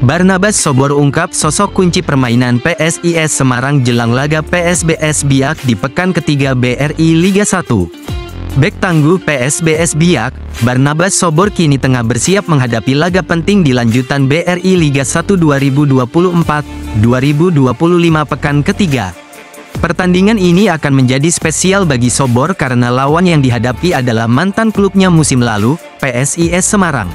Barnabas Sobor ungkap sosok kunci permainan PSIS Semarang jelang laga PSBS Biak di pekan ketiga BRI Liga 1. Bek tangguh PSBS Biak, Barnabas Sobor kini tengah bersiap menghadapi laga penting di lanjutan BRI Liga 1 2024-2025 pekan ketiga. Pertandingan ini akan menjadi spesial bagi Sobor karena lawan yang dihadapi adalah mantan klubnya musim lalu, PSIS Semarang.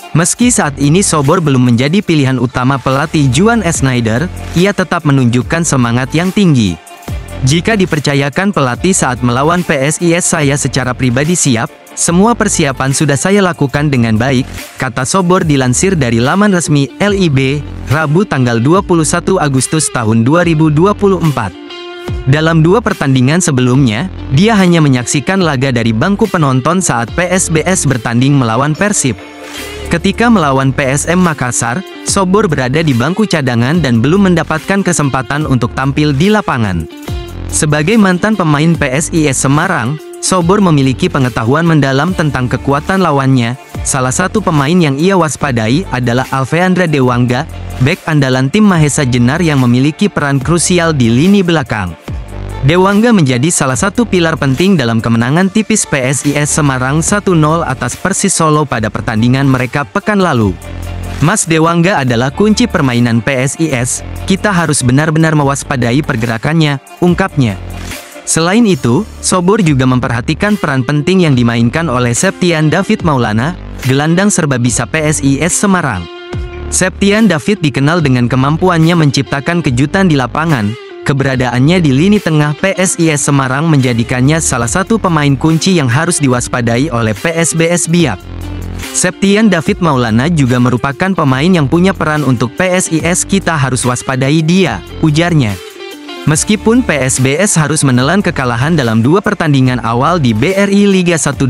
Meski saat ini Sobor belum menjadi pilihan utama pelatih Juan Schneider, ia tetap menunjukkan semangat yang tinggi. Jika dipercayakan pelatih saat melawan PSIS, saya secara pribadi siap, semua persiapan sudah saya lakukan dengan baik, kata Sobor dilansir dari laman resmi LIB, Rabu tanggal 21 Agustus tahun 2024. Dalam dua pertandingan sebelumnya, dia hanya menyaksikan laga dari bangku penonton saat PSBS bertanding melawan Persib. Ketika melawan PSM Makassar, Sobor berada di bangku cadangan dan belum mendapatkan kesempatan untuk tampil di lapangan. Sebagai mantan pemain PSIS Semarang, Sobor memiliki pengetahuan mendalam tentang kekuatan lawannya. Salah satu pemain yang ia waspadai adalah Alveandra Dewangga, bek andalan tim Mahesa Jenar yang memiliki peran krusial di lini belakang. Dewangga menjadi salah satu pilar penting dalam kemenangan tipis PSIS Semarang 1-0 atas Persis Solo pada pertandingan mereka pekan lalu. Mas Dewangga adalah kunci permainan PSIS, kita harus benar-benar mewaspadai pergerakannya, ungkapnya. Selain itu, Sobor juga memperhatikan peran penting yang dimainkan oleh Septian David Maulana, gelandang serbabisa PSIS Semarang. Septian David dikenal dengan kemampuannya menciptakan kejutan di lapangan. Keberadaannya di lini tengah PSIS Semarang menjadikannya salah satu pemain kunci yang harus diwaspadai oleh PSBS Biak. Septian David Maulana juga merupakan pemain yang punya peran untuk PSIS, kita harus waspadai dia, ujarnya. Meskipun PSBS harus menelan kekalahan dalam dua pertandingan awal di BRI Liga 1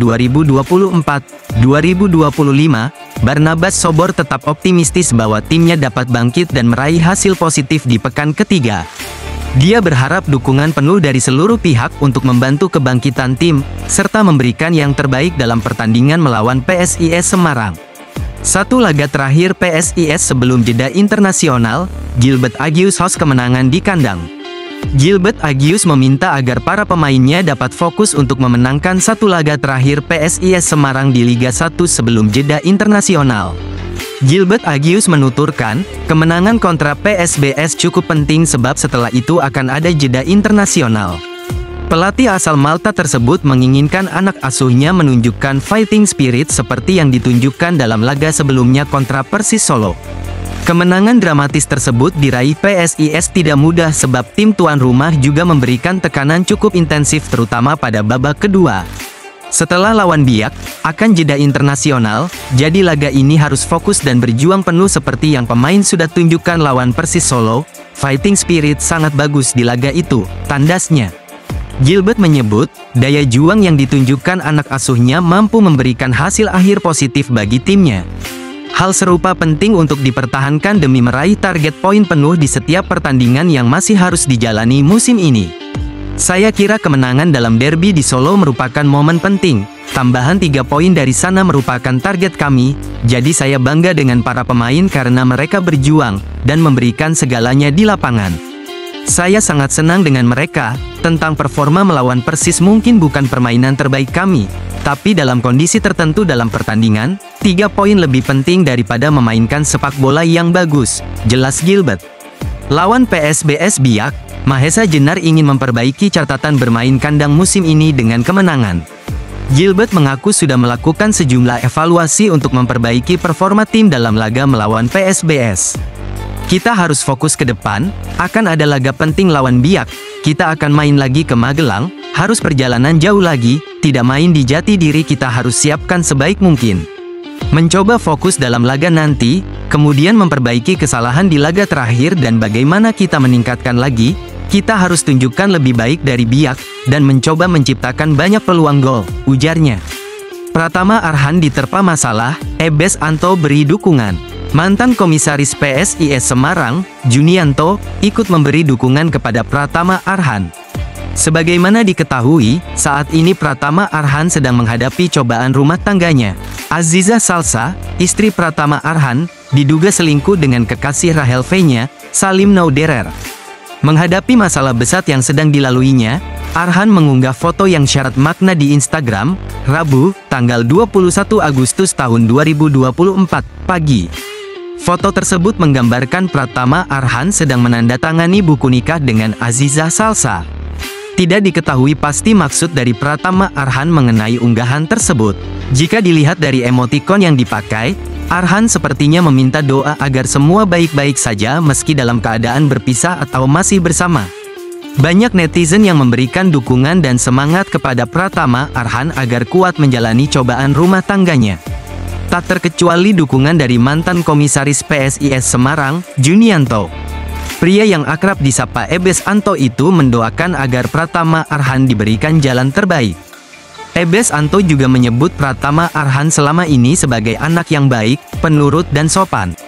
2024-2025, Barnabas Sobor tetap optimistis bahwa timnya dapat bangkit dan meraih hasil positif di pekan ketiga. Dia berharap dukungan penuh dari seluruh pihak untuk membantu kebangkitan tim, serta memberikan yang terbaik dalam pertandingan melawan PSIS Semarang. Satu laga terakhir PSIS sebelum jeda internasional, Gilbert Agius host kemenangan di kandang. Gilbert Agius meminta agar para pemainnya dapat fokus untuk memenangkan satu laga terakhir PSIS Semarang di Liga 1 sebelum jeda internasional. Gilbert Agius menuturkan, kemenangan kontra PSBS cukup penting sebab setelah itu akan ada jeda internasional. Pelatih asal Malta tersebut menginginkan anak asuhnya menunjukkan fighting spirit seperti yang ditunjukkan dalam laga sebelumnya kontra Persis Solo. Kemenangan dramatis tersebut diraih PSIS tidak mudah sebab tim tuan rumah juga memberikan tekanan cukup intensif terutama pada babak kedua. Setelah lawan Biak, akan jeda internasional, jadi laga ini harus fokus dan berjuang penuh seperti yang pemain sudah tunjukkan lawan Persis Solo. Fighting spirit sangat bagus di laga itu, tandasnya. Gilbert menyebut, daya juang yang ditunjukkan anak asuhnya mampu memberikan hasil akhir positif bagi timnya. Hal serupa penting untuk dipertahankan demi meraih target poin penuh di setiap pertandingan yang masih harus dijalani musim ini. Saya kira kemenangan dalam derby di Solo merupakan momen penting. Tambahan 3 poin dari sana merupakan target kami, jadi saya bangga dengan para pemain karena mereka berjuang dan memberikan segalanya di lapangan. Saya sangat senang dengan mereka. Tentang performa melawan Persis mungkin bukan permainan terbaik kami, tapi dalam kondisi tertentu dalam pertandingan, 3 poin lebih penting daripada memainkan sepak bola yang bagus, jelas Gilbert. Lawan PSBS Biak, Mahesa Jenar ingin memperbaiki catatan bermain kandang musim ini dengan kemenangan. Gilbert mengaku sudah melakukan sejumlah evaluasi untuk memperbaiki performa tim dalam laga melawan PSBS. Kita harus fokus ke depan, akan ada laga penting lawan Biak, kita akan main lagi ke Magelang, harus perjalanan jauh lagi, tidak main di jati diri, kita harus siapkan sebaik mungkin. Mencoba fokus dalam laga nanti, kemudian memperbaiki kesalahan di laga terakhir dan bagaimana kita meningkatkan lagi, kita harus tunjukkan lebih baik dari Biak, dan mencoba menciptakan banyak peluang gol, ujarnya. Pratama Arhan diterpa masalah, Ebes Anto beri dukungan. Mantan komisaris PSIS Semarang, Junianto, ikut memberi dukungan kepada Pratama Arhan. Sebagaimana diketahui, saat ini Pratama Arhan sedang menghadapi cobaan rumah tangganya. Aziza Salsa, istri Pratama Arhan, diduga selingkuh dengan kekasih Rahel V-nya, Salim Nauderer. Menghadapi masalah besar yang sedang dilaluinya, Arhan mengunggah foto yang syarat makna di Instagram, Rabu, tanggal 21 Agustus tahun 2024, pagi. Foto tersebut menggambarkan Pratama Arhan sedang menandatangani buku nikah dengan Aziza Salsa. Tidak diketahui pasti maksud dari Pratama Arhan mengenai unggahan tersebut. Jika dilihat dari emotikon yang dipakai, Arhan sepertinya meminta doa agar semua baik-baik saja meski dalam keadaan berpisah atau masih bersama. Banyak netizen yang memberikan dukungan dan semangat kepada Pratama Arhan agar kuat menjalani cobaan rumah tangganya. Tak terkecuali dukungan dari mantan komisaris PSIS Semarang, Junianto. Pria yang akrab disapa Ebes Anto itu mendoakan agar Pratama Arhan diberikan jalan terbaik. Ebes Anto juga menyebut Pratama Arhan selama ini sebagai anak yang baik, penurut dan sopan.